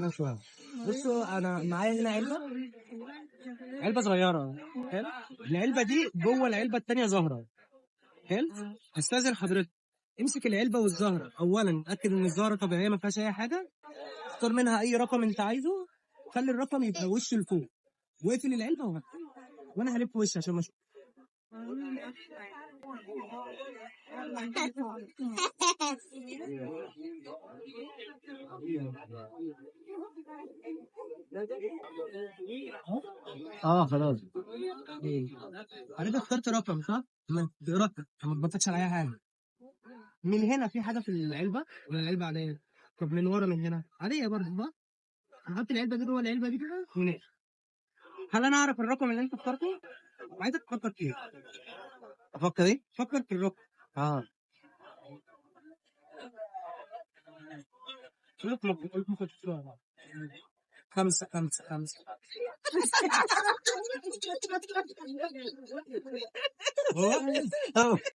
شوية. بصوا انا معايا هنا علبه صغيره. حلو. العلبه دي جوه العلبه التانيه زهره. حلو. استاذن حضرتك امسك العلبه والزهره، اولا اتاكد ان الزهره طبيعيه ما فيهاش اي حاجه. اختار منها اي رقم انت عايزه، خلي الرقم يبقى وش لفوق، واقفل العلبه وهات، وانا هلف وش عشان ما اشوف. خلاص. حضرتك اخترت رقم صح؟ بإرادتك ما تبطلش على اي حاجه. من هنا في حاجه في العلبه ولا العلبه عاديه؟ طب من ورا من هنا عاديه برضه صح؟ هحط العلبه دي جوه العلبه دي كده ونقفل. هل انا اعرف الرقم اللي انت اخترته؟ عايزك تفكر فيه. افكر ايه؟ فكر في الرقم. شوف ممكن تشوفها. خمسة. هو